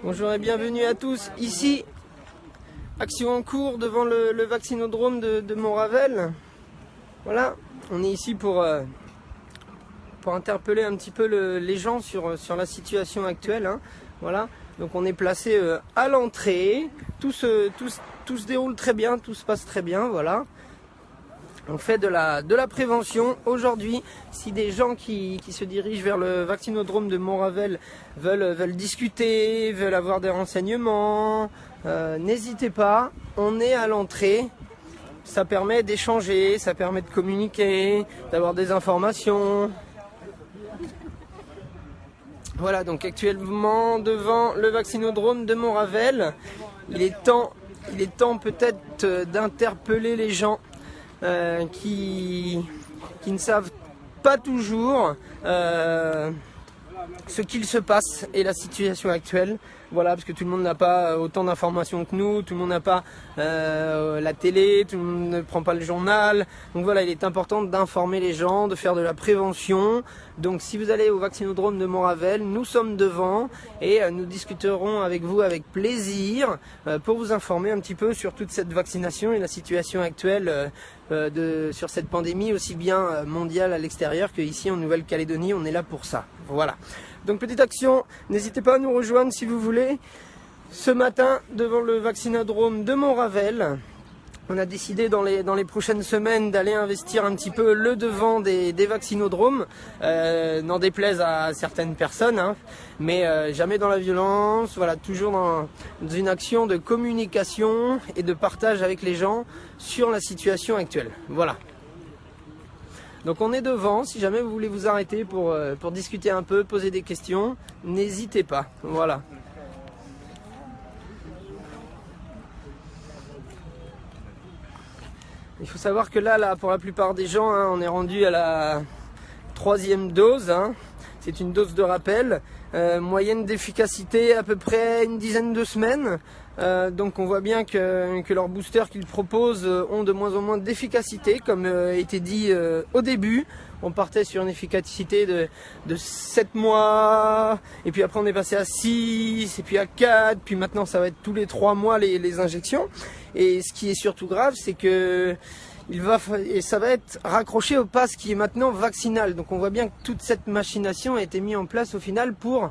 Bonjour et bienvenue à tous. Ici, action en cours devant le vaccinodrome de Montravel. Voilà, on est ici pour interpeller un petit peu les gens sur la situation actuelle. Hein. Voilà, donc on est placé à l'entrée. Tout se déroule très bien, tout se passe très bien. Voilà. On fait de la prévention aujourd'hui. Si des gens qui se dirigent vers le vaccinodrome de Montravel veulent discuter, veulent avoir des renseignements, n'hésitez pas, on est à l'entrée. Ça permet d'échanger, ça permet de communiquer, d'avoir des informations. Voilà, donc actuellement devant le vaccinodrome de Montravel, il est temps peut-être d'interpeller les gens qui ne savent pas toujours ce qu'il se passe et la situation actuelle. Voilà, parce que tout le monde n'a pas autant d'informations que nous, tout le monde n'a pas la télé, tout le monde ne prend pas le journal. Donc voilà, il est important d'informer les gens, de faire de la prévention. Donc si vous allez au vaccinodrome de Montravel, nous sommes devant et nous discuterons avec vous avec plaisir pour vous informer un petit peu sur toute cette vaccination et la situation actuelle sur cette pandémie, aussi bien mondiale à l'extérieur qu'ici en Nouvelle-Calédonie. On est là pour ça. Voilà. Donc petite action, n'hésitez pas à nous rejoindre si vous voulez. Ce matin, devant le vaccinodrome de Montravel, on a décidé dans les prochaines semaines d'aller investir un petit peu le devant des vaccinodromes, n'en déplaise à certaines personnes, hein, mais jamais dans la violence, voilà, toujours dans une action de communication et de partage avec les gens sur la situation actuelle. Voilà. Donc on est devant, si jamais vous voulez vous arrêter pour discuter un peu, poser des questions, n'hésitez pas, voilà. Il faut savoir que là pour la plupart des gens, hein, on est rendu à la 3e dose, hein. C'est une dose de rappel, moyenne d'efficacité à peu près une dizaine de semaines. Donc on voit bien que leurs boosters qu'ils proposent ont de moins en moins d'efficacité, comme était dit au début. On partait sur une efficacité de 7 mois, et puis après on est passé à 6, et puis à 4, puis maintenant ça va être tous les 3 mois les injections. Et ce qui est surtout grave, c'est que ça va être raccroché au pass qui est maintenant vaccinal. Donc on voit bien que toute cette machination a été mise en place au final pour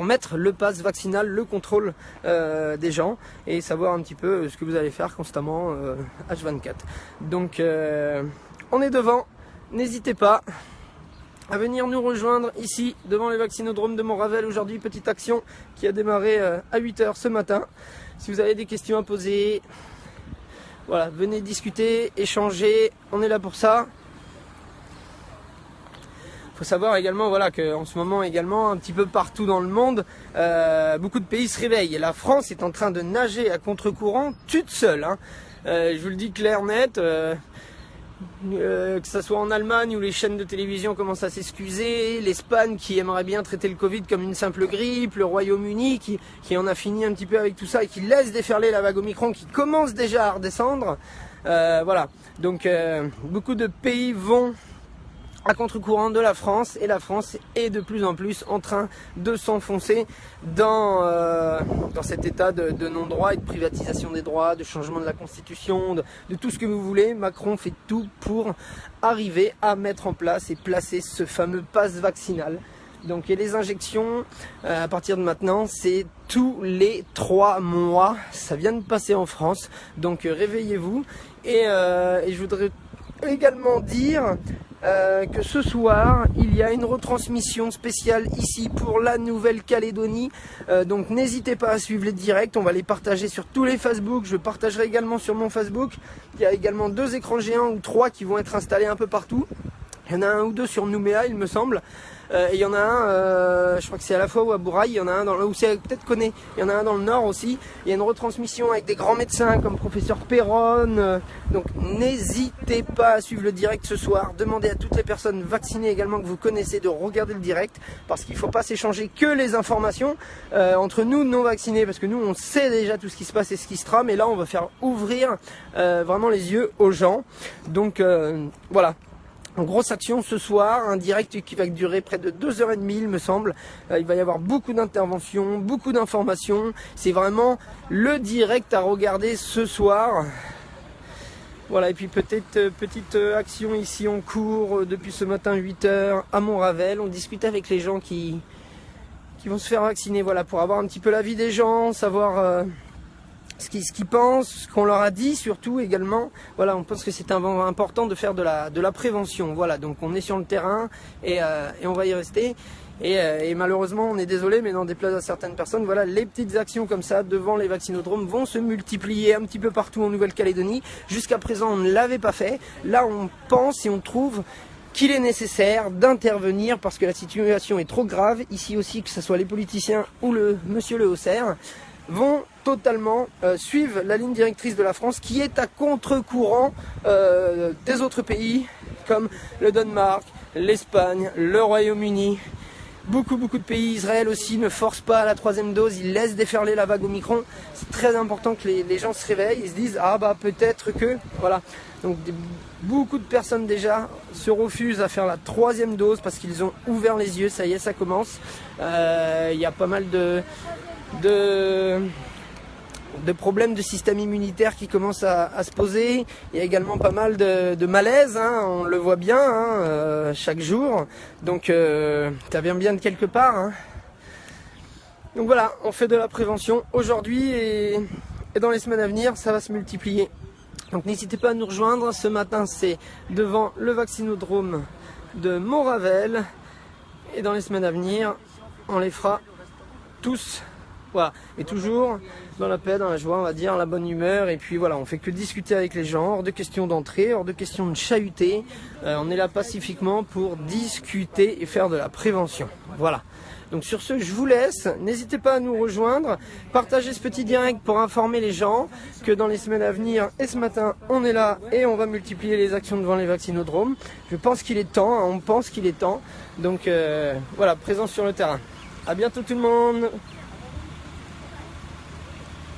mettre le pass vaccinal, le contrôle des gens et savoir un petit peu ce que vous allez faire constamment H24. Donc on est devant, n'hésitez pas à venir nous rejoindre ici devant le vaccinodrome de Montravel aujourd'hui. Petite action qui a démarré à 8 h ce matin. Si vous avez des questions à poser, voilà, venez discuter, échanger, on est là pour ça. Il faut savoir également, voilà, qu'en ce moment également, un petit peu partout dans le monde, beaucoup de pays se réveillent. Et la France est en train de nager à contre-courant toute seule. Hein. Je vous le dis clair, net. Que ce soit en Allemagne où les chaînes de télévision commencent à s'excuser, l'Espagne qui aimerait bien traiter le Covid comme une simple grippe, le Royaume-Uni qui en a fini un petit peu avec tout ça et qui laisse déferler la vague Omicron qui commence déjà à redescendre. Voilà, donc beaucoup de pays vont à contre-courant de la France et la France est de plus en plus en train de s'enfoncer dans cet état de non-droit et de privatisation des droits, de changement de la Constitution, de tout ce que vous voulez. Macron fait tout pour arriver à mettre en place et placer ce fameux pass vaccinal. Donc et les injections à partir de maintenant c'est tous les 3 mois, ça vient de passer en France, donc réveillez-vous et je voudrais également dire que ce soir il y a une retransmission spéciale ici pour la Nouvelle-Calédonie, donc n'hésitez pas à suivre les directs, on va les partager sur tous les Facebook, je partagerai également sur mon Facebook. Il y a également 2 écrans géants ou 3 qui vont être installés un peu partout. Il y en a 1 ou 2 sur Nouméa il me semble. Et il y en a un, je crois que c'est à la fois ou à Bourail, il y en a un ou c'est peut-être Koné, il y en a un dans le nord aussi. Il y a une retransmission avec des grands médecins comme professeur Perron. Donc n'hésitez pas à suivre le direct ce soir. Demandez à toutes les personnes vaccinées également que vous connaissez de regarder le direct, parce qu'il ne faut pas s'échanger que les informations entre nous non vaccinés, parce que nous on sait déjà tout ce qui se passe et ce qui se trame, et là on va faire ouvrir vraiment les yeux aux gens. Donc voilà. En grosse action ce soir, un direct qui va durer près de 2h30 il me semble. Il va y avoir beaucoup d'interventions, beaucoup d'informations. C'est vraiment le direct à regarder ce soir. Voilà, et puis peut-être petite action ici en cours depuis ce matin 8h à Montravel. On discute avec les gens qui vont se faire vacciner, voilà, pour avoir un petit peu l'avis des gens, savoir ce qu'ils pensent, ce qu'on leur a dit surtout également. Voilà, on pense que c'est important de faire de la prévention. Voilà, donc on est sur le terrain et on va y rester. Et malheureusement, on est désolé, mais n'en déplaise à certaines personnes, voilà, les petites actions comme ça devant les vaccinodromes vont se multiplier un petit peu partout en Nouvelle-Calédonie. Jusqu'à présent, on ne l'avait pas fait. Là, on pense et on trouve qu'il est nécessaire d'intervenir parce que la situation est trop grave. Ici aussi, que ce soit les politiciens ou monsieur le haut-serre, vont totalement suivre la ligne directrice de la France qui est à contre-courant des autres pays comme le Danemark, l'Espagne, le Royaume-Uni. Beaucoup de pays, Israël aussi, ne force pas la 3e dose, ils laissent déferler la vague Omicron. C'est très important que les gens se réveillent et se disent « Ah bah peut-être que... » Voilà. Donc beaucoup de personnes déjà se refusent à faire la 3e dose parce qu'ils ont ouvert les yeux, ça y est, ça commence. Il y a pas mal de problèmes de système immunitaire qui commencent à se poser. Il y a également pas mal de malaise, hein, on le voit bien chaque jour. Donc ça vient bien de quelque part. Hein. Donc voilà, on fait de la prévention aujourd'hui et dans les semaines à venir, ça va se multiplier. Donc n'hésitez pas à nous rejoindre. Ce matin, c'est devant le vaccinodrome de Montravel. Et dans les semaines à venir, on les fera tous. Voilà, et toujours dans la paix, dans la joie, on va dire, la bonne humeur. Et puis voilà, on fait que discuter avec les gens, hors de question d'entrer, hors de question de chahuter. On est là pacifiquement pour discuter et faire de la prévention. Voilà. Donc sur ce, je vous laisse. N'hésitez pas à nous rejoindre. Partagez ce petit direct pour informer les gens que dans les semaines à venir et ce matin, on est là et on va multiplier les actions devant les vaccinodromes. Je pense qu'il est temps, hein, on pense qu'il est temps. Donc voilà, présence sur le terrain. À bientôt tout le monde.